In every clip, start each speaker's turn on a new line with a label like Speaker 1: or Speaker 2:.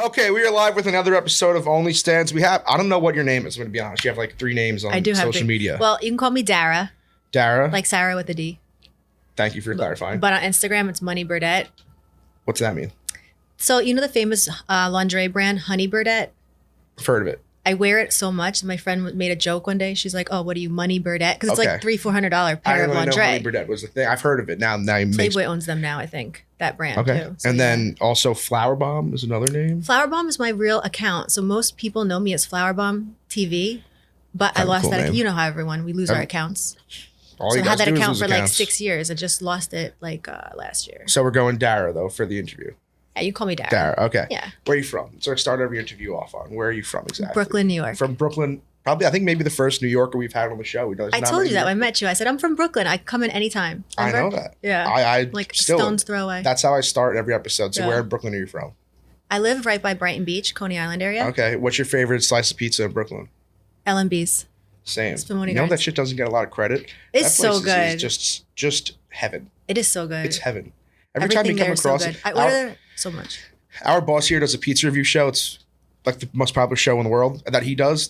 Speaker 1: Okay, we are live with another episode of OnlyStans. I don't know what your name is, I'm going to be honest. You have like 3 names on social media.
Speaker 2: Well, you can call me Dara.
Speaker 1: Dara?
Speaker 2: Like Sarah with a D.
Speaker 1: Thank you for clarifying.
Speaker 2: But on Instagram, it's Money Birdette.
Speaker 1: What's that mean?
Speaker 2: So, you know the famous lingerie brand, Honey Birdette?
Speaker 1: I've heard of it.
Speaker 2: I wear it so much. My friend made a joke one day. She's like, oh, what are you, Money Birdette? Because it's like $300-$400 pair of lingerie. I didn't know Money Birdette was the thing. I've heard of it. Now Playboy owns them now, I think. That brand too. So,
Speaker 1: and then also Flower Bomb is another name?
Speaker 2: Flower Bomb is my real account. So most people know me as Flower Bomb TV. But I lost that account. You know how we lose our accounts. So I had that account for like 6 years. I just lost it like last year.
Speaker 1: So we're going Dara though for the interview.
Speaker 2: Yeah, you call me Dara.
Speaker 1: Dara, okay.
Speaker 2: Yeah.
Speaker 1: Where are you from? So I start every interview off on. Where are you from exactly?
Speaker 2: Brooklyn, New York.
Speaker 1: From Brooklyn. Probably, I think maybe the first New Yorker we've had on the show.
Speaker 2: I told you that when I met you. I said, I'm from Brooklyn. I come in anytime. Remember?
Speaker 1: I know that.
Speaker 2: Yeah.
Speaker 1: I
Speaker 2: like
Speaker 1: still,
Speaker 2: stone's throw away.
Speaker 1: That's how I start every episode. So where in Brooklyn are you from?
Speaker 2: I live right by Brighton Beach, Coney Island area.
Speaker 1: Okay. What's your favorite slice of pizza in Brooklyn?
Speaker 2: L&B's.
Speaker 1: Same. You know that shit doesn't get a lot of credit?
Speaker 2: It's so good.
Speaker 1: It's just heaven.
Speaker 2: It is so good.
Speaker 1: It's heaven. Every time you come across it.
Speaker 2: I order so much.
Speaker 1: Our boss here does a pizza review show. It's like the most popular show in the world that he does.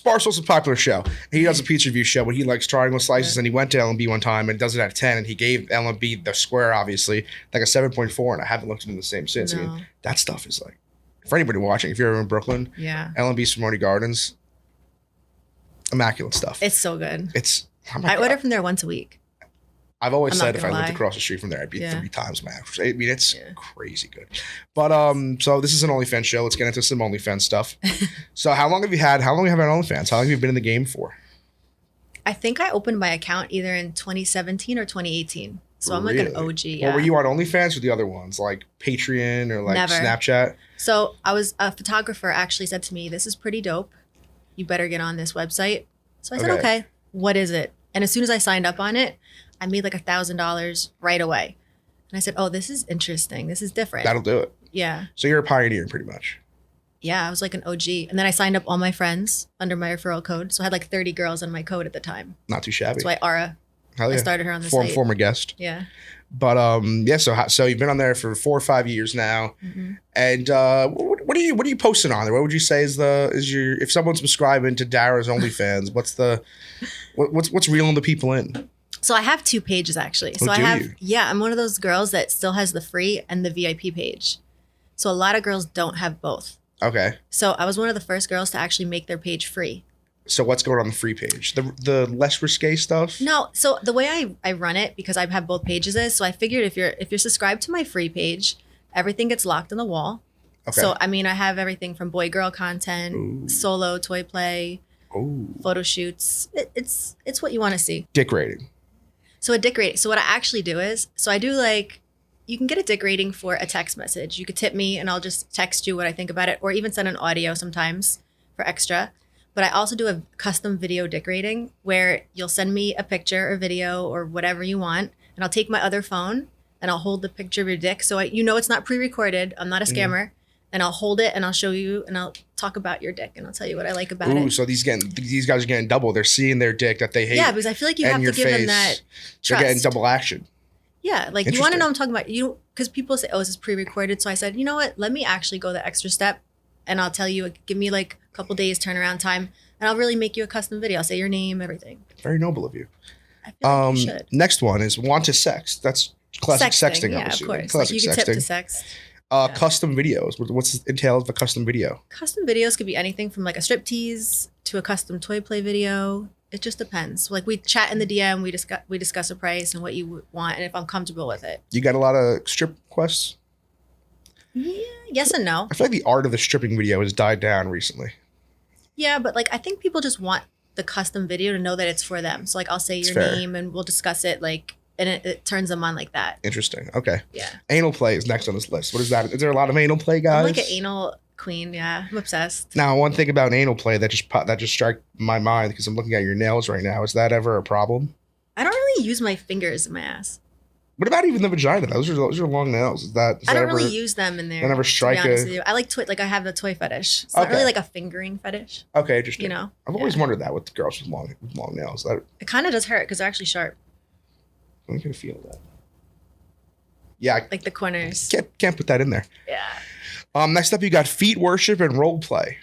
Speaker 1: Barstool's a popular show. He does a pizza review show, but he likes triangle slices, and he went to L&B one time and does it out of 10, and he gave L&B the square, obviously, like a 7.4, and I haven't looked into the same since.
Speaker 2: No.
Speaker 1: I mean, that stuff is like, for anybody watching, if you're ever in Brooklyn, L&B's Simone Gardens, immaculate stuff.
Speaker 2: It's so good.
Speaker 1: I
Speaker 2: order from there once a week.
Speaker 1: I've always said if I lived across the street from there, I'd be 3 times my average. I mean, it's crazy good. But so this is an OnlyFans show. Let's get into some OnlyFans stuff. So how long have you had OnlyFans? How long have you been in the game for?
Speaker 2: I think I opened my account either in 2017 or 2018. So I'm like an OG.
Speaker 1: Well, were you on OnlyFans or the other ones like Patreon or like Snapchat?
Speaker 2: So a photographer actually said to me, this is pretty dope. You better get on this website. So I said, okay, what is it? And as soon as I signed up on it, I made like $1,000 right away. And I said, oh, this is interesting. This is different.
Speaker 1: That'll do it.
Speaker 2: Yeah.
Speaker 1: So you're a pioneer pretty much.
Speaker 2: Yeah, I was like an OG. And then I signed up all my friends under my referral code. So I had like 30 girls on my code at the time.
Speaker 1: Not too shabby.
Speaker 2: That's why Ara, I started her on the site.
Speaker 1: Former guest.
Speaker 2: Yeah.
Speaker 1: But so you've been on there for 4 or 5 years now. Mm-hmm. And what are you posting on there? What would you say is your if someone's subscribing to Dara's OnlyFans, what's reeling the people in?
Speaker 2: So I have 2 pages actually. So I'm one of those girls that still has the free and the VIP page. So a lot of girls don't have both.
Speaker 1: Okay.
Speaker 2: So I was one of the first girls to actually make their page free.
Speaker 1: So what's going on the free page? The less risque stuff?
Speaker 2: No. So the way I run it, because I have both pages is, so I figured if you're subscribed to my free page, everything gets locked on the wall. Okay. So I mean, I have everything from boy girl content, solo toy play, photo shoots. It's what you want to see.
Speaker 1: Dick rating.
Speaker 2: So a dick rating. So what I actually do is, so I do like, you can get a dick rating for a text message. You could tip me and I'll just text you what I think about it, or even send an audio sometimes for extra. But I also do a custom video dick rating where you'll send me a picture or video or whatever you want, and I'll take my other phone and I'll hold the picture of your dick. So it's not pre-recorded. I'm not a scammer. And I'll hold it and I'll show you and I'll talk about your dick and I'll tell you what I like about it.
Speaker 1: Ooh, so these guys are getting double. They're seeing their dick that they hate.
Speaker 2: Yeah, because I feel like you have to give them that trust.
Speaker 1: They're getting double action.
Speaker 2: Yeah, like you want to know I'm talking about you, because people say, oh, is this pre-recorded? So I said, you know what? Let me actually go the extra step and I'll tell you, give me like a couple days turnaround time and I'll really make you a custom video. I'll say your name, everything.
Speaker 1: Very noble of you.
Speaker 2: I feel like you should.
Speaker 1: Next one is want to sex. That's classic sexting.
Speaker 2: Yeah, of course. Classic you can tip to sex.
Speaker 1: Custom videos. What's entailed of a custom video?
Speaker 2: Custom videos could be anything from like a striptease to a custom toy play video. It just depends. Like we chat in the DM, we discuss a price and what you want and if I'm comfortable with it.
Speaker 1: You got a lot of strip requests?
Speaker 2: Yeah, yes and no.
Speaker 1: I feel like the art of the stripping video has died down recently.
Speaker 2: Yeah, but like I think people just want the custom video to know that it's for them. So like I'll say your name and we'll discuss it like, and it turns them on like that. Interesting. Okay.
Speaker 1: Yeah. Anal play is next on this list. What is that? Is there a lot of anal play, guys?
Speaker 2: I'm like an anal queen. Yeah, I'm obsessed.
Speaker 1: Now, one thing about anal play that just struck my mind because I'm looking at your nails right now. Is that ever a problem?
Speaker 2: I don't really use my fingers in my ass.
Speaker 1: What about even the vagina? Those are long nails. Is I
Speaker 2: don't really use them in there.
Speaker 1: I never strike
Speaker 2: I like I have the toy fetish. It's not really like a fingering fetish.
Speaker 1: Okay, interesting.
Speaker 2: You know,
Speaker 1: I've always wondered that with the girls with long nails.
Speaker 2: It kind of does hurt because they're actually sharp.
Speaker 1: I'm gonna feel that. Yeah,
Speaker 2: like the corners.
Speaker 1: Can't put that in there.
Speaker 2: Yeah.
Speaker 1: Next up, you got feet worship and role play.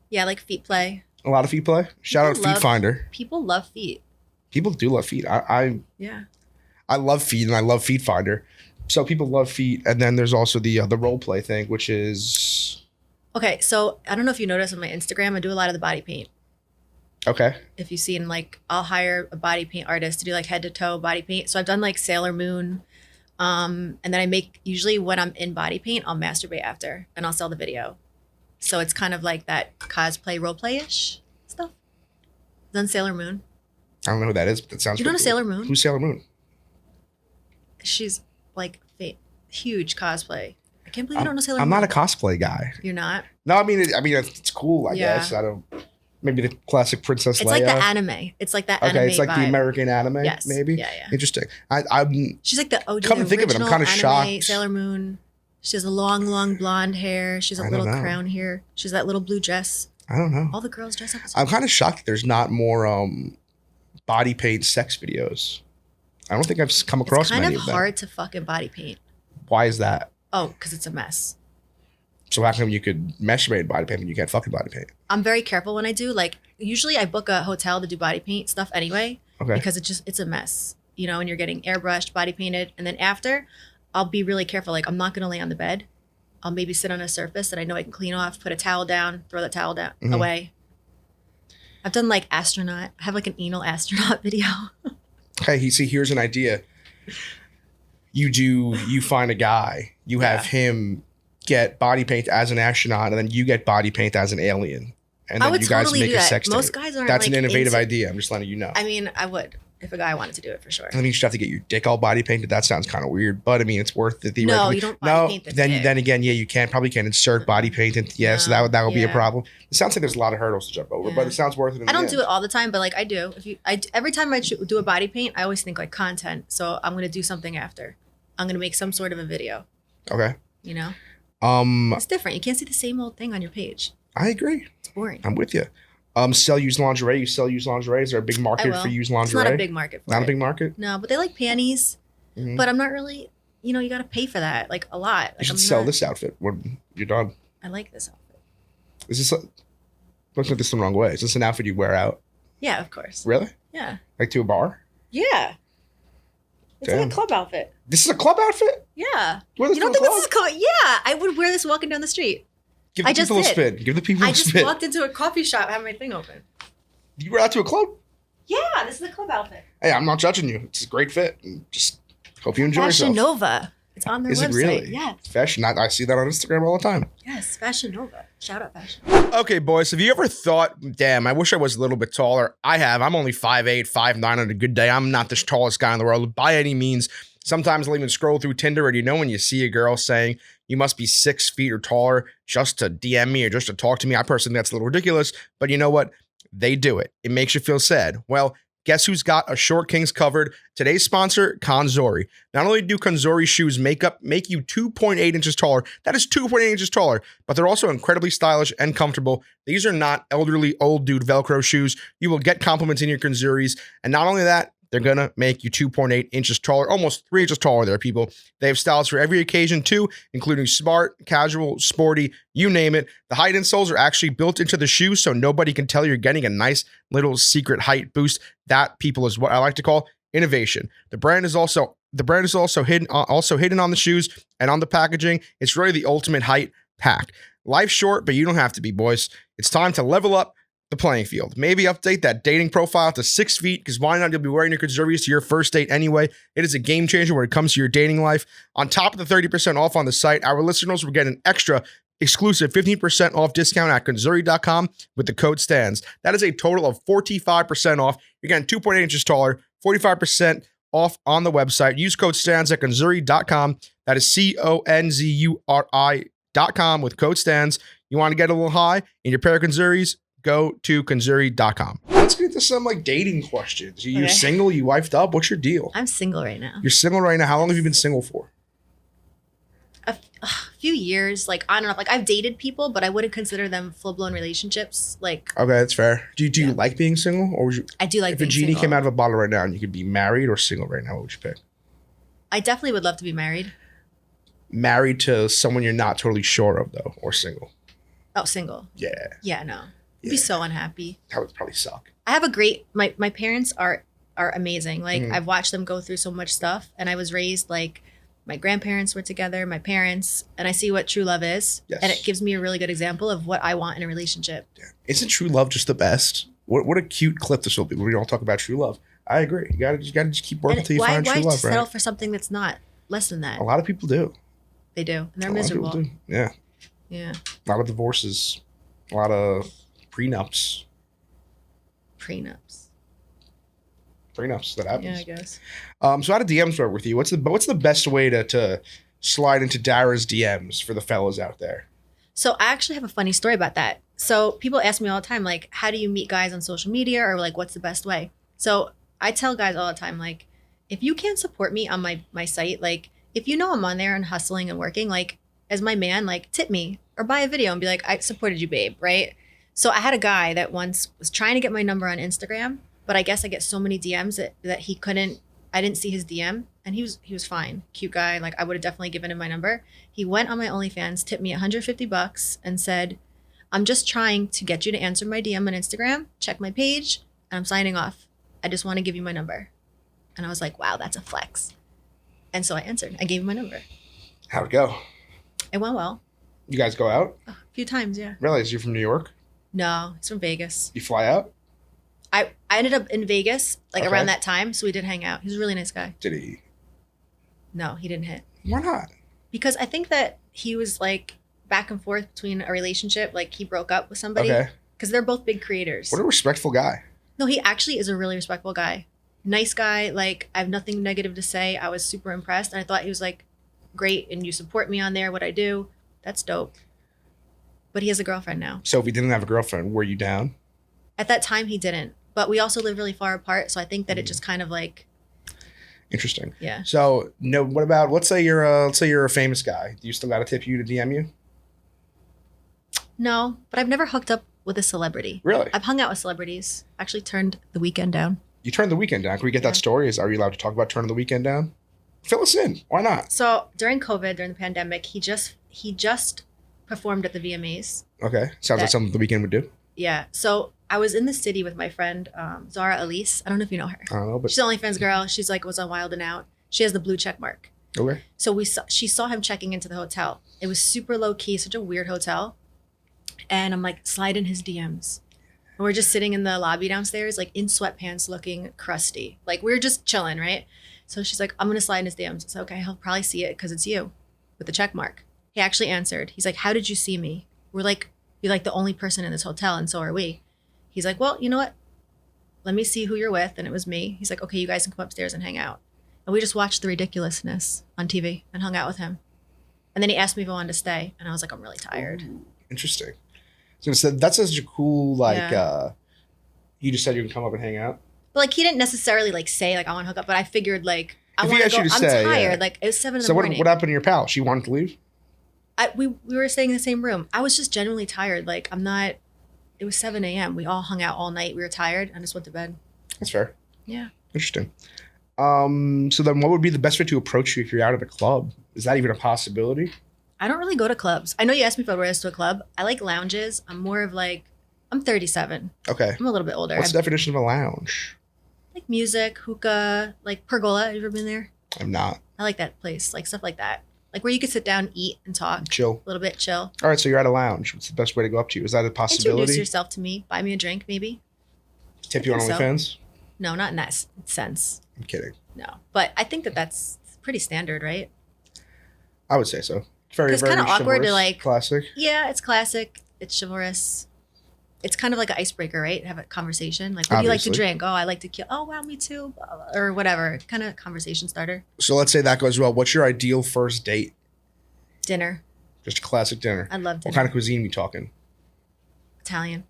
Speaker 2: Yeah, I like feet play.
Speaker 1: A lot of feet play. Shout out
Speaker 2: People
Speaker 1: Feet Finder.
Speaker 2: People love feet.
Speaker 1: People do love feet. I love feet and I love Feet Finder. So people love feet, and then there's also the role play thing, which is
Speaker 2: okay. So I don't know if you notice on my Instagram, I do a lot of the body paint.
Speaker 1: okay.
Speaker 2: If you've seen, like, I'll hire a body paint artist to do like head to toe body paint. So I've done like Sailor Moon, and then I make usually when I'm in body paint, I'll masturbate after, and I'll sell the video. So it's kind of like that cosplay role play ish stuff. Done Sailor Moon.
Speaker 1: I don't know who that is, but that sounds.
Speaker 2: You know Sailor Moon?
Speaker 1: Who's Sailor Moon?
Speaker 2: She's like huge cosplay. I can't believe you don't know Sailor Moon.
Speaker 1: I'm not a cosplay guy.
Speaker 2: You're not?
Speaker 1: No, I mean it's cool. I guess I don't. Maybe the classic Princess Leia.
Speaker 2: It's like the anime. It's like that anime.
Speaker 1: Okay, it's like
Speaker 2: vibe.
Speaker 1: the American anime.
Speaker 2: Yes.
Speaker 1: Maybe.
Speaker 2: Yeah.
Speaker 1: Interesting. I'm.
Speaker 2: She's like the OG.
Speaker 1: Come to think of it, I'm kind of shocked.
Speaker 2: Sailor Moon. She has a long blonde hair. She's a little crown here. She's that little blue dress.
Speaker 1: I don't know.
Speaker 2: All the girls dress up.
Speaker 1: I'm kind of shocked that there's not more body paint sex videos. I don't think I've come across many of them.
Speaker 2: It's kind of hard to fucking body paint.
Speaker 1: Why is that?
Speaker 2: Oh, because it's a mess.
Speaker 1: So how come you could masturbate body paint, but you can't fucking body paint?
Speaker 2: I'm very careful when I do. Like, usually I book a hotel to do body paint stuff anyway.
Speaker 1: Okay.
Speaker 2: Because it's a mess, you know, and you're getting airbrushed, body painted. And then after, I'll be really careful. Like, I'm not going to lay on the bed. I'll maybe sit on a surface that I know I can clean off, put a towel down, throw that towel down away. I've done like astronaut. I have like an anal astronaut video.
Speaker 1: Hey, here's an idea. You find a guy, you have him get body paint as an astronaut, and then you get body paint as an alien. And then you guys
Speaker 2: totally
Speaker 1: make a sex tape.
Speaker 2: Most guys aren't.
Speaker 1: That's
Speaker 2: like
Speaker 1: an innovative idea. I'm just letting you know.
Speaker 2: I mean, I would if a guy wanted to do it for sure.
Speaker 1: I mean, you just have to get your dick all body painted. That sounds kind of weird, but I mean, it's worth it.
Speaker 2: No, you don't body paint the dick.
Speaker 1: Then again, yeah, you probably can't insert body paint. So that would be a problem. It sounds like there's a lot of hurdles to jump over, but it sounds worth it.
Speaker 2: I don't do it all the time, but like I do. Every time I do a body paint, I always think like content. So I'm gonna do something after. I'm gonna make some sort of a video.
Speaker 1: Okay.
Speaker 2: You know. It's different. You can't see the same old thing on your page.
Speaker 1: I agree.
Speaker 2: It's boring.
Speaker 1: I'm with you. Sell used lingerie. You sell used lingerie. Is there a big market for used lingerie?
Speaker 2: It's not a big market for
Speaker 1: Not a big market?
Speaker 2: No, but they like panties. Mm-hmm. But I'm not really, you know, you got to pay for that, like a lot. Like,
Speaker 1: you should sell this outfit when you're done.
Speaker 2: I like this outfit.
Speaker 1: Is this, looking at this the wrong way. Is this an outfit you wear out?
Speaker 2: Yeah, of course.
Speaker 1: Really?
Speaker 2: Yeah.
Speaker 1: Like to a bar?
Speaker 2: Yeah. It's like a club outfit.
Speaker 1: This is a club outfit?
Speaker 2: Yeah.
Speaker 1: You don't think
Speaker 2: this is cool? Yeah. I would wear this walking down the street.
Speaker 1: Give the people a spin. Give the people a spin.
Speaker 2: I just walked into a coffee shop, had my thing open.
Speaker 1: You were out to a club?
Speaker 2: Yeah, this is a club outfit.
Speaker 1: Hey, I'm not judging you. It's a great fit. Just hope you enjoy
Speaker 2: Fashion
Speaker 1: yourself.
Speaker 2: Nova. It's on their website.
Speaker 1: Is it really?
Speaker 2: Yes.
Speaker 1: Fashion. I see that on Instagram all the time.
Speaker 2: Yes, Fashion Nova. Shout out Fashion.
Speaker 1: Okay, boys. Have you ever thought, damn, I wish I was a little bit taller? I have. I'm only 5'8", 5'9" on a good day. I'm not the tallest guy in the world by any means. Sometimes I'll even scroll through Tinder, and you know when you see a girl saying you must be 6 feet or taller just to DM me or just to talk to me. I personally think that's a little ridiculous, but you know what? They do it. It makes you feel sad. Well, guess who's got a Short Kings covered? Today's sponsor, Conzuri. Not only do Conzuri shoes make you 2.8 inches taller, that is 2.8 inches taller, but they're also incredibly stylish and comfortable. These are not elderly old dude Velcro shoes. You will get compliments in your Conzuris. And not only that, they're going to make you 2.8 inches taller, almost 3 inches taller there, people. They have styles for every occasion, too, including smart, casual, sporty, you name it. The height insoles are actually built into the shoe, so nobody can tell you're getting a nice little secret height boost. That, people, is what I like to call innovation. The brand is also hidden on the shoes and on the packaging. It's really the ultimate height pack. Life's short, but you don't have to be, boys. It's time to level up the playing field. Maybe update that dating profile to 6 feet, because why not? You'll be wearing your Surgeries to your first date anyway. It is a game changer when it comes to your dating life. On top of the 30% off on the site, our listeners will get an extra exclusive 15% off discount at Conzuri.com with the code STANS. That is a total of 45% off. You're getting 2.8 inches taller, 45% off on the website. Use code STANS at Conzuri.com. That is CONZURI.com with code STANS. You want to get a little high in your pair of Conzuris? Go to Conzuri.com. Let's get into some dating questions. Are you single? You wifed up? What's your deal?
Speaker 2: I'm single right now.
Speaker 1: You're single right now. How long have you been single for?
Speaker 2: A few years. Like, I don't know. Like, I've dated people, but I wouldn't consider them full-blown relationships. Like,
Speaker 1: okay, that's fair. Do you like being single, or would you?
Speaker 2: I do like being single.
Speaker 1: If a genie came out of a bottle right now and you could be married or single right now, what would you pick?
Speaker 2: I definitely would love to be married.
Speaker 1: Married to someone you're not totally sure of though, or single?
Speaker 2: Oh, single.
Speaker 1: Yeah.
Speaker 2: Yeah, no. I'd be so unhappy.
Speaker 1: That would probably suck.
Speaker 2: I have a great, my parents are amazing. Like I've watched them go through so much stuff, and I was raised like my grandparents were together, my parents, and I see what true love is.
Speaker 1: Yes.
Speaker 2: And it gives me a really good example of what I want in a relationship.
Speaker 1: Yeah. Isn't true love just the best? What a cute clip this will be when we all talk about true love. I agree. You gotta just keep working until you find true love,
Speaker 2: why
Speaker 1: right?
Speaker 2: settle for something that's not less than that?
Speaker 1: A lot of people do.
Speaker 2: They do, and they're
Speaker 1: A lot of people
Speaker 2: miserable.
Speaker 1: do. Yeah.
Speaker 2: Yeah.
Speaker 1: A lot of divorces. A lot of prenups.
Speaker 2: Prenups.
Speaker 1: That happens.
Speaker 2: Yeah, I guess.
Speaker 1: So how do DMs work with you? What's the best way to slide into Dara's DMs for the fellas out there?
Speaker 2: So I actually have a funny story about that. So people ask me all the time, like, how do you meet guys on social media, or like, what's the best way? So I tell guys all the time, like, if you can't support me on my site, like, if you know I'm on there and hustling and working, like, as my man, like, tip me or buy a video and be like, I supported you, babe, right? So I had a guy that once was trying to get my number on Instagram, but I guess I get so many DMs that he couldn't, I didn't see his DM, and he was fine. Cute guy. Like, I would have definitely given him my number. He went on my OnlyFans, tipped me $150 and said, I'm just trying to get you to answer my DM on Instagram, check my page, and I'm signing off. I just want to give you my number. And I was like, wow, that's a flex. And so I answered. I gave him my number.
Speaker 1: How'd it go?
Speaker 2: It went well.
Speaker 1: You guys go out?
Speaker 2: A few times, yeah.
Speaker 1: Really? Is you from New York?
Speaker 2: No, he's from Vegas.
Speaker 1: You fly out?
Speaker 2: I ended up in Vegas like
Speaker 1: Okay.
Speaker 2: around that time, so we did hang out. He was a really nice guy.
Speaker 1: Did he?
Speaker 2: No, he didn't hit.
Speaker 1: Why not?
Speaker 2: Because I think that he was like back and forth between a relationship. Like he broke up with somebody.
Speaker 1: Okay.
Speaker 2: Because they're both big creators.
Speaker 1: What a respectful guy.
Speaker 2: No, he actually is a really respectful guy. Nice guy. Like, I have nothing negative to say. I was super impressed. And I thought he was like, great. And you support me on there, what I do. That's dope. But he has a girlfriend now.
Speaker 1: So if he didn't have a girlfriend, were you down?
Speaker 2: At that time, he didn't. But we also live really far apart. So I think that it just kind of like,
Speaker 1: Interesting.
Speaker 2: yeah.
Speaker 1: So no. What about? Let's say you're a famous guy. Do you still got to tip you to DM you?
Speaker 2: No, but I've never hooked up with a celebrity.
Speaker 1: Really?
Speaker 2: I've hung out with celebrities. Actually turned the Weeknd down.
Speaker 1: You turned the Weeknd down. Can we get
Speaker 2: Yeah.
Speaker 1: that story? Are you allowed to talk about turning the Weeknd down? Fill us in. Why not?
Speaker 2: So during COVID, during the pandemic, he just performed at the VMAs.
Speaker 1: Okay. Sounds like
Speaker 2: That-
Speaker 1: something the Weeknd would do.
Speaker 2: Yeah. So I was in the city with my friend, Zara Elise. I don't know if you know her.
Speaker 1: I don't know, but
Speaker 2: She's an OnlyFans girl. She's like, was on Wild and Out. She has the blue check mark.
Speaker 1: okay.
Speaker 2: So she saw him checking into the hotel. It was super low key, such a weird hotel. And I'm like, slide in his DMs. And we're just sitting in the lobby downstairs, like in sweatpants, looking crusty. Like we were just chilling, right? So she's like, I'm going to slide in his DMs. It's okay. He'll probably see it because it's you with the check mark. He actually answered. He's like, how did you see me? We're like, you're like the only person in this hotel, and so are we. He's like, well, you know what? Let me see who you're with. And it was me. He's like, okay, you guys can come upstairs and hang out. And we just watched the ridiculousness on TV and hung out with him. And then he asked me if I wanted to stay. And I was like, I'm really tired.
Speaker 1: Ooh, interesting. So that's such a cool, like,
Speaker 2: Yeah.
Speaker 1: you just said you can come up and hang out.
Speaker 2: But like, he didn't necessarily like say like, I want to hook up, but I figured like, I
Speaker 1: If he
Speaker 2: want to
Speaker 1: asked
Speaker 2: go.
Speaker 1: you to
Speaker 2: I'm
Speaker 1: stay,
Speaker 2: tired.
Speaker 1: yeah.
Speaker 2: Like it was 7 in
Speaker 1: So
Speaker 2: the
Speaker 1: what
Speaker 2: morning.
Speaker 1: happened to your pal? She wanted to leave?
Speaker 2: We were staying in the same room. I was just genuinely tired. Like it was 7 a.m. We all hung out all night. We were tired. I just went to bed.
Speaker 1: That's fair.
Speaker 2: Yeah.
Speaker 1: Interesting. So then what would be the best way to approach you if you're out at a club? Is that even a possibility?
Speaker 2: I don't really go to clubs. I know you asked me if I would wear this to a club. I like lounges. I'm more of like, I'm 37.
Speaker 1: Okay.
Speaker 2: I'm a little bit older.
Speaker 1: What's the definition of a lounge?
Speaker 2: Like music, hookah, like pergola. Have you ever been there?
Speaker 1: I'm not.
Speaker 2: I like that place. Like stuff like that. Like where you could sit down, eat, and talk.
Speaker 1: Chill.
Speaker 2: A little bit chill.
Speaker 1: All right, so you're at a lounge. What's the best way to go up to you? Is that a
Speaker 2: Introduce
Speaker 1: possibility?
Speaker 2: yourself to me. Buy me a drink, maybe.
Speaker 1: Tip you on
Speaker 2: I think so.
Speaker 1: OnlyFans?
Speaker 2: No, not in that sense.
Speaker 1: I'm kidding.
Speaker 2: No. But I think that that's pretty standard, right?
Speaker 1: I would say so. Very,
Speaker 2: It's
Speaker 1: very
Speaker 2: kinda awkward to,
Speaker 1: chivalrous,
Speaker 2: like-
Speaker 1: classic.
Speaker 2: Yeah, it's classic. It's chivalrous. It's kind of like an icebreaker, right? Have a conversation. Like, what do you like to
Speaker 1: Obviously.
Speaker 2: drink? Oh, I like to kill. Oh, wow, me too. Or whatever. Kind of conversation starter.
Speaker 1: So let's say that goes well. What's your ideal first date?
Speaker 2: Dinner.
Speaker 1: Just a classic dinner.
Speaker 2: I love
Speaker 1: What
Speaker 2: dinner.
Speaker 1: kind of cuisine we talking?
Speaker 2: Italian.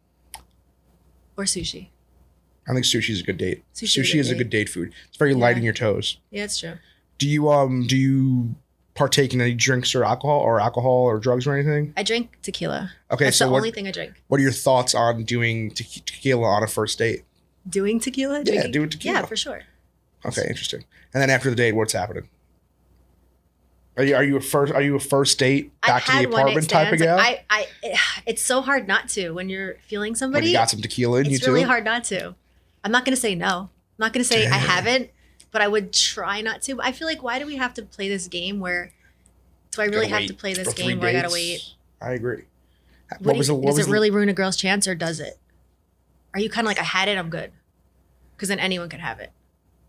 Speaker 2: Or sushi.
Speaker 1: I think sushi is a good date.
Speaker 2: Sushi is a
Speaker 1: Sushi is a
Speaker 2: date.
Speaker 1: good date food. It's very light
Speaker 2: Yeah.
Speaker 1: in your toes.
Speaker 2: Yeah, it's true.
Speaker 1: Do you partake in any drinks or alcohol or drugs or anything?
Speaker 2: I drink tequila.
Speaker 1: Okay,
Speaker 2: That's
Speaker 1: so
Speaker 2: the
Speaker 1: what,
Speaker 2: only thing I drink.
Speaker 1: what are your thoughts on doing tequila on a first date?
Speaker 2: Doing tequila?
Speaker 1: Yeah,
Speaker 2: Drinking?
Speaker 1: doing tequila.
Speaker 2: Yeah, for sure.
Speaker 1: Okay, interesting. And then after the date, what's happening? Are you a first date back to the apartment type of gal?
Speaker 2: It's so hard not to when you're feeling somebody.
Speaker 1: When you got some tequila in you too.
Speaker 2: It's really hard not to. I'm not gonna say no. I'm not gonna say I haven't, but I would try not to. I feel like, why do we have to play this game where? Do I really have to play this game where I gotta wait?
Speaker 1: I agree.
Speaker 2: Does it really ruin a girl's chance, or does it? Are you kind of like, I had it, I'm good? Because then anyone could have it.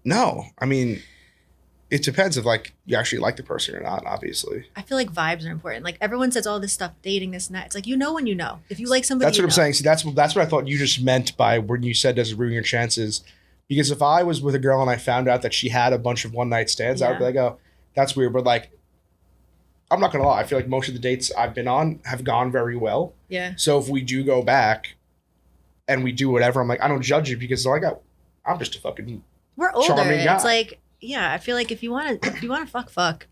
Speaker 1: No, I mean, it depends if like you actually like the person or not. Obviously,
Speaker 2: I feel like vibes are important. Like everyone says all this stuff, dating, this and that. It's like, you know when you know. If you like somebody,
Speaker 1: that's what I'm saying. See, that's what I thought you just meant by when you said does it ruin your chances. Because if I was with a girl and I found out that she had a bunch of one night stands, I would be like, oh, that's weird. But like, I'm not gonna lie. I feel like most of the dates I've been on have gone very well.
Speaker 2: Yeah.
Speaker 1: So if we do go back and we do whatever, I'm like, I don't judge you because I'm just a fucking
Speaker 2: we're older.
Speaker 1: charming guy.
Speaker 2: It's like, yeah, I feel like if you want to fuck,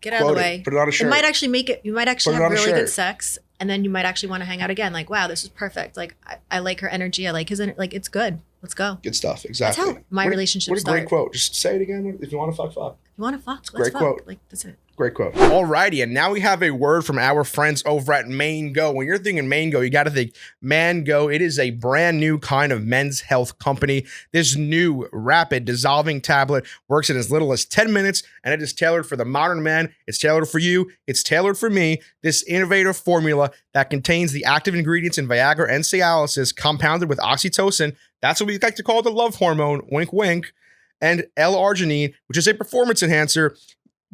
Speaker 2: get out of the way.
Speaker 1: Put it on a shirt.
Speaker 2: It might actually make it. You might actually have really good sex, and then you might actually want to hang out again. Like, wow, this is perfect. Like, I like her energy. I like his energy. Like, it's good. Let's go.
Speaker 1: Good stuff. Exactly.
Speaker 2: That's how my relationship started.
Speaker 1: What a great quote. Just say it again. If you want to fuck.
Speaker 2: If you want to fuck, let's
Speaker 1: great
Speaker 2: fuck.
Speaker 1: Quote.
Speaker 2: Like, that's it.
Speaker 1: Great quote. Alrighty, and now we have a word from our friends over at Mango. When you're thinking Mango, you got to think Mango. It is a brand new kind of men's health company. This new rapid dissolving tablet works in as little as 10 minutes, and it is tailored for the modern man. It's tailored for you. It's tailored for me. This innovative formula that contains the active ingredients in Viagra and Cialis compounded with oxytocin. That's what we like to call the love hormone, wink, wink, and L-arginine, which is a performance enhancer.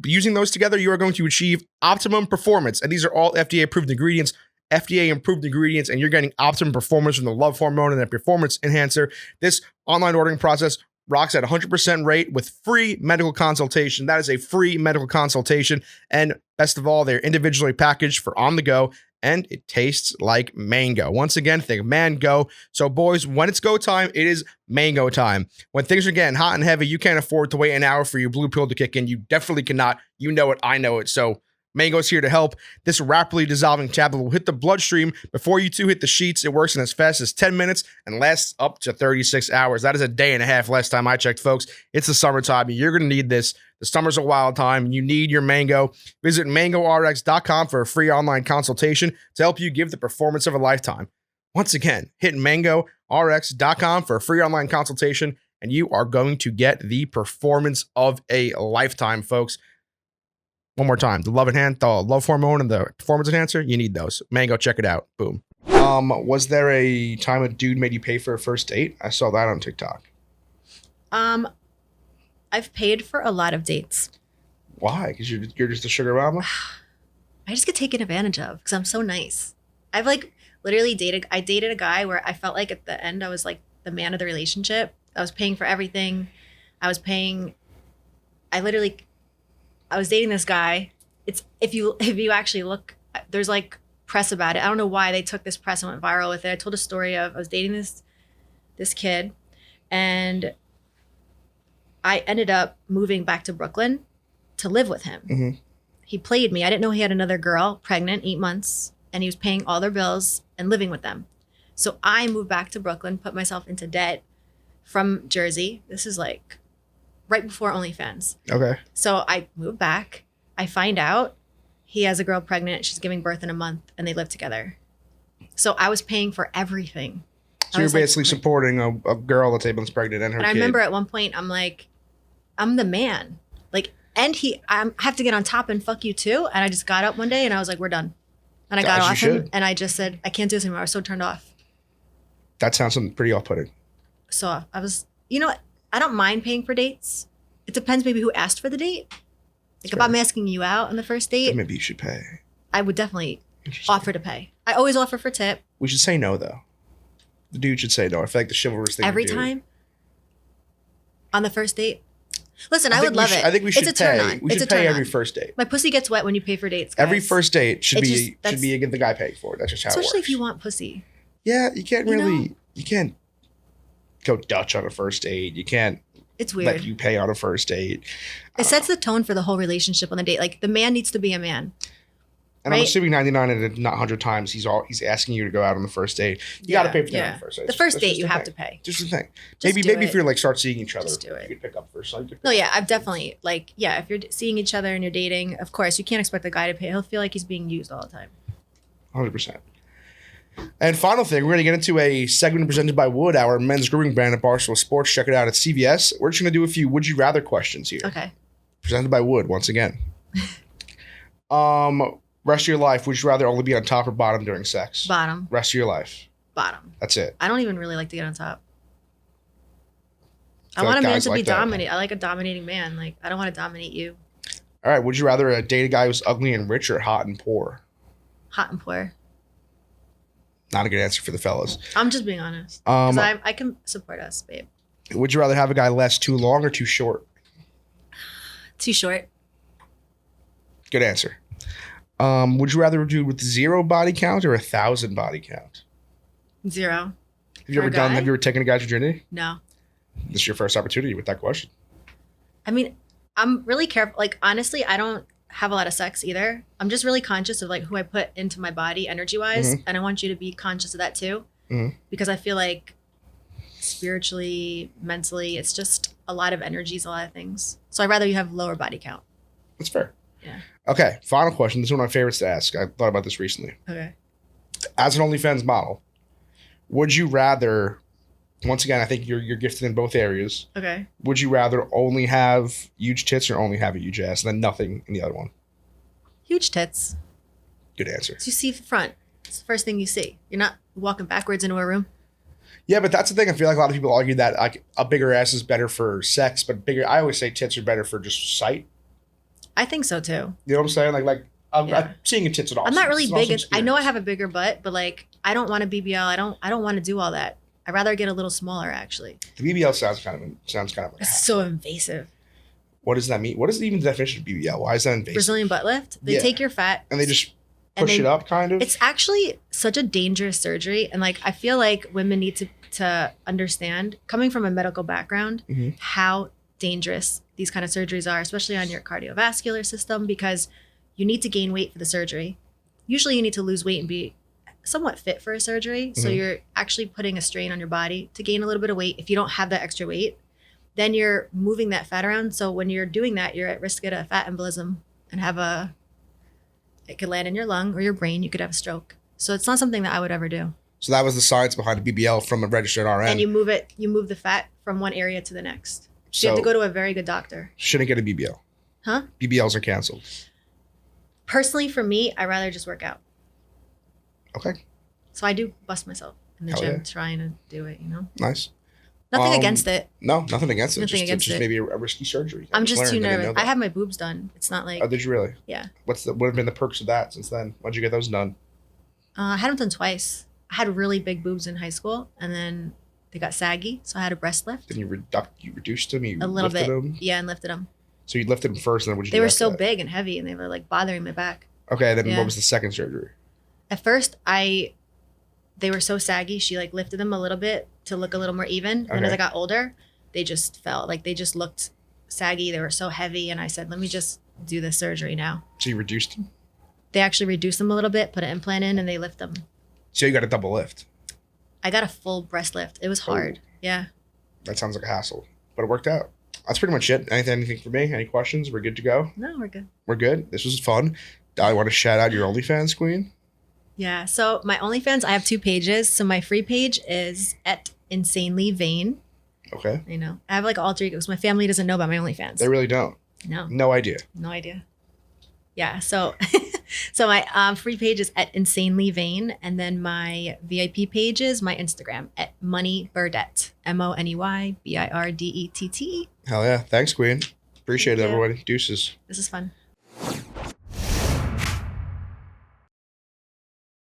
Speaker 1: Using those together, you are going to achieve optimum performance. And these are all FDA-approved ingredients, FDA-approved ingredients, and you're getting optimum performance from the love hormone and the performance enhancer. This online ordering process rocks at 100% rate with free medical consultation. That is a free medical consultation. And best of all, they're individually packaged for on the go, and it tastes like mango. Once again, think mango. So boys, when it's go time, it is mango time. When things are getting hot and heavy, you can't afford to wait an hour for your blue pill to kick in. You definitely cannot. You know it. I know it. So Mango's here to help. This rapidly dissolving tablet will hit the bloodstream before you two hit the sheets. It works in as fast as 10 minutes and lasts up to 36 hours. That is a day and a half last time I checked, folks. It's the summertime. You're going to need this. The summer's a wild time. You need your Mango. Visit MangoRX.com for a free online consultation to help you give the performance of a lifetime. Once again, hit MangoRX.com for a free online consultation, and you are going to get the performance of a lifetime, folks. One more time, the love hormone and the performance enhancer, you need those. Mango, check it out. Boom. Was there a time a dude made you pay for a first date? I saw that on TikTok.
Speaker 2: I've paid for a lot of dates.
Speaker 1: Why? Because you're just a sugar mama?
Speaker 2: I just get taken advantage of because I'm so nice. I've like literally dated a guy where I felt like at the end I was like the man of the relationship. I was paying for everything. I was dating this guy. It's if you actually look, there's like press about it. I don't know why they took this press and went viral with it. I told a story of I was dating this kid, and I ended up moving back to Brooklyn to live with him. Mm-hmm. He played me. I didn't know he had another girl, pregnant, 8 months, and he was paying all their bills and living with them. So I moved back to Brooklyn, put myself into debt from Jersey. This is like right before OnlyFans. Okay. So I moved back. I find out he has a girl pregnant. She's giving birth in a month, and they live together. So I was paying for everything.
Speaker 1: So you're basically supporting a girl that's 8 months pregnant and her kid.
Speaker 2: I remember at one point, I'm like, I'm the man. Like, and I have to get on top and fuck you too. And I just got up one day and I was like, we're done. And I got off him and I just said, I can't do this anymore. I was so turned off.
Speaker 1: That sounds pretty off-putting.
Speaker 2: So I was, I don't mind paying for dates. It depends maybe who asked for the date. Like if I'm asking you out on the first date.
Speaker 1: Then maybe you should pay.
Speaker 2: I would definitely offer to pay. I always offer for tip.
Speaker 1: We should say no though. The dude should say no. I feel like the chivalrous thing
Speaker 2: every time on the first date. Listen, I would love it.
Speaker 1: I think we should pay. We should pay every first date.
Speaker 2: My pussy gets wet when you pay for dates, guys.
Speaker 1: Every first date should be the guy paying for it. That's just how it works.
Speaker 2: Especially if you want pussy.
Speaker 1: Yeah, you can't go Dutch on a first date. You can't.
Speaker 2: It's weird.
Speaker 1: Let you pay on a first date.
Speaker 2: It sets the tone for the whole relationship on the date. Like the man needs to be a man.
Speaker 1: And
Speaker 2: right?
Speaker 1: I'm assuming 99 and not 100 times he's asking you to go out on the first date. You got to pay for dinner on the first date.
Speaker 2: The first
Speaker 1: That's
Speaker 2: date
Speaker 1: just
Speaker 2: you
Speaker 1: the
Speaker 2: have
Speaker 1: thing.
Speaker 2: to pay.
Speaker 1: Just the thing.
Speaker 2: Just
Speaker 1: Maybe if you're start seeing each other,
Speaker 2: Just do it.
Speaker 1: you could pick up first.
Speaker 2: No, yeah, I've definitely if you're seeing each other and you're dating, of course you can't expect the guy to pay. He'll feel like he's being used all the time.
Speaker 1: 100%. And final thing, we're going to get into a segment presented by Wood, our men's grooming brand at Barstool Sports. Check it out at CVS. We're just going to do a few would you rather questions here.
Speaker 2: Okay.
Speaker 1: Presented by Wood once again. Rest of your life, would you rather only be on top or bottom during sex?
Speaker 2: Bottom.
Speaker 1: Rest of your life.
Speaker 2: Bottom.
Speaker 1: That's it.
Speaker 2: I don't even really like to get on top. I
Speaker 1: feel
Speaker 2: want
Speaker 1: like
Speaker 2: a man
Speaker 1: guys
Speaker 2: to
Speaker 1: like
Speaker 2: be
Speaker 1: that.
Speaker 2: dominated. I like a dominating man. Like, I don't want to dominate you.
Speaker 1: All right. Would you rather date a guy who's ugly and rich or hot and poor?
Speaker 2: Hot and poor.
Speaker 1: Not a good answer for the fellas.
Speaker 2: I'm just being honest. Because
Speaker 1: Um,
Speaker 2: I can support us, babe.
Speaker 1: Would you rather have a guy last too long or too short?
Speaker 2: Too short.
Speaker 1: Good answer. Would you rather do with 0 body count or 1,000 body count?
Speaker 2: 0.
Speaker 1: Have you
Speaker 2: For a
Speaker 1: Have
Speaker 2: guy?
Speaker 1: you ever taken a guy's virginity?
Speaker 2: No.
Speaker 1: This is your first opportunity with that question.
Speaker 2: I mean, I'm really careful. Like, honestly, I don't have a lot of sex either. I'm just really conscious of like who I put into my body energy wise.
Speaker 1: Mhm.
Speaker 2: And I want you to be conscious of that too.
Speaker 1: Mhm.
Speaker 2: Because I feel like spiritually, mentally, it's just a lot of energies, a lot of things. So I'd rather you have lower body count.
Speaker 1: That's fair.
Speaker 2: Yeah.
Speaker 1: Okay, final question. This is one of my favorites to ask. I thought about this recently.
Speaker 2: Okay.
Speaker 1: As an OnlyFans model, would you rather, once again, I think you're gifted in both areas.
Speaker 2: Okay.
Speaker 1: Would you rather only have huge tits or only have a huge ass and then nothing in the other one?
Speaker 2: Huge tits.
Speaker 1: Good answer.
Speaker 2: So you see the front. It's the first thing you see. You're not walking backwards into a room.
Speaker 1: Yeah, but that's the thing. I feel like a lot of people argue that like a bigger ass is better for sex, but I always say tits are better for just sight.
Speaker 2: I think so too.
Speaker 1: You know what I'm saying? I'm
Speaker 2: Yeah.
Speaker 1: seeing a tits at all.
Speaker 2: I'm not really big. I know I have a bigger butt, but like I don't want a BBL. I don't want to do all that. I'd rather get a little smaller actually.
Speaker 1: The BBL sounds kind of like a
Speaker 2: It's
Speaker 1: hack.
Speaker 2: so invasive.
Speaker 1: What does that mean? What is even the definition of BBL? Why is that invasive?
Speaker 2: Brazilian butt lift. They
Speaker 1: Yeah.
Speaker 2: take your fat
Speaker 1: And they just
Speaker 2: and
Speaker 1: push
Speaker 2: they-
Speaker 1: it up, kind of.
Speaker 2: It's actually such a dangerous surgery, and like I feel like women need to understand, coming from a medical background,
Speaker 1: Mhm.
Speaker 2: how dangerous these kind of surgeries are, especially on your cardiovascular system, because you need to gain weight for the surgery. Usually, you need to lose weight and be somewhat fit for a surgery. So
Speaker 1: Mhm.
Speaker 2: you're actually putting a strain on your body to gain a little bit of weight. If you don't have that extra weight, then you're moving that fat around. So when you're doing that, you're at risk to get a fat embolism and it could land in your lung or your brain. You could have a stroke. So it's not something that I would ever do.
Speaker 1: So that was the science behind the BBL from a registered RN.
Speaker 2: And you move the fat from one area to the next. So you have to go to a very good doctor.
Speaker 1: Shouldn't get a BBL.
Speaker 2: Huh?
Speaker 1: BBLs are canceled.
Speaker 2: Personally, for me, I rather just work out.
Speaker 1: Okay,
Speaker 2: So I do bust myself in the
Speaker 1: Hell
Speaker 2: gym
Speaker 1: yeah.
Speaker 2: trying to do it,
Speaker 1: nice.
Speaker 2: Nothing
Speaker 1: Um,
Speaker 2: against it.
Speaker 1: No, nothing against it.
Speaker 2: Nothing
Speaker 1: Just,
Speaker 2: against
Speaker 1: just
Speaker 2: it.
Speaker 1: maybe a risky surgery.
Speaker 2: I'm just
Speaker 1: learned.
Speaker 2: too
Speaker 1: I didn't know
Speaker 2: nervous.
Speaker 1: that.
Speaker 2: I have my boobs done. It's not like,
Speaker 1: Oh, did you really?
Speaker 2: yeah.
Speaker 1: What have been the perks of that since then? Why'd you get those done?
Speaker 2: I had them done twice. I had really big boobs in high school, and then they got saggy, so I had a breast lift.
Speaker 1: Then you reduced them. You
Speaker 2: A little
Speaker 1: lifted
Speaker 2: bit.
Speaker 1: them.
Speaker 2: Yeah, and lifted them.
Speaker 1: So you lifted them first, and then what did you
Speaker 2: They
Speaker 1: do
Speaker 2: were
Speaker 1: after
Speaker 2: so
Speaker 1: that?
Speaker 2: big and heavy, and they were like bothering my back.
Speaker 1: Okay, then
Speaker 2: Yeah.
Speaker 1: what was the second surgery?
Speaker 2: At first, they were so saggy. She like lifted them a little bit to look a little more even. And then as
Speaker 1: Okay.
Speaker 2: I got older, they just felt like they just looked saggy. They were so heavy, and I said, "Let me just do this surgery now."
Speaker 1: So you reduced them.
Speaker 2: They actually reduced them a little bit, put an implant in, and they lift them.
Speaker 1: So you got a double lift.
Speaker 2: I got a full breast lift. It was hard. Yeah.
Speaker 1: That sounds like a hassle, but it worked out. That's pretty much it. Anything for me? Any questions? We're good to go.
Speaker 2: No, we're good.
Speaker 1: We're good. This was fun. I want to shout out your OnlyFans queen.
Speaker 2: Yeah. So my OnlyFans, I have 2 pages. So my free page is at Insanely Vain.
Speaker 1: Okay.
Speaker 2: I know. I have like alter egos. My family doesn't know about my OnlyFans.
Speaker 1: They really don't.
Speaker 2: No.
Speaker 1: No idea.
Speaker 2: No idea. Yeah. So so my free page is at Insanely Vain. And then my VIP page is my Instagram at Money Birdette. MoneyBirdette.
Speaker 1: Hell yeah. Thanks, queen. Appreciate
Speaker 2: Thank
Speaker 1: it,
Speaker 2: you.
Speaker 1: everybody. Deuces.
Speaker 2: This is fun.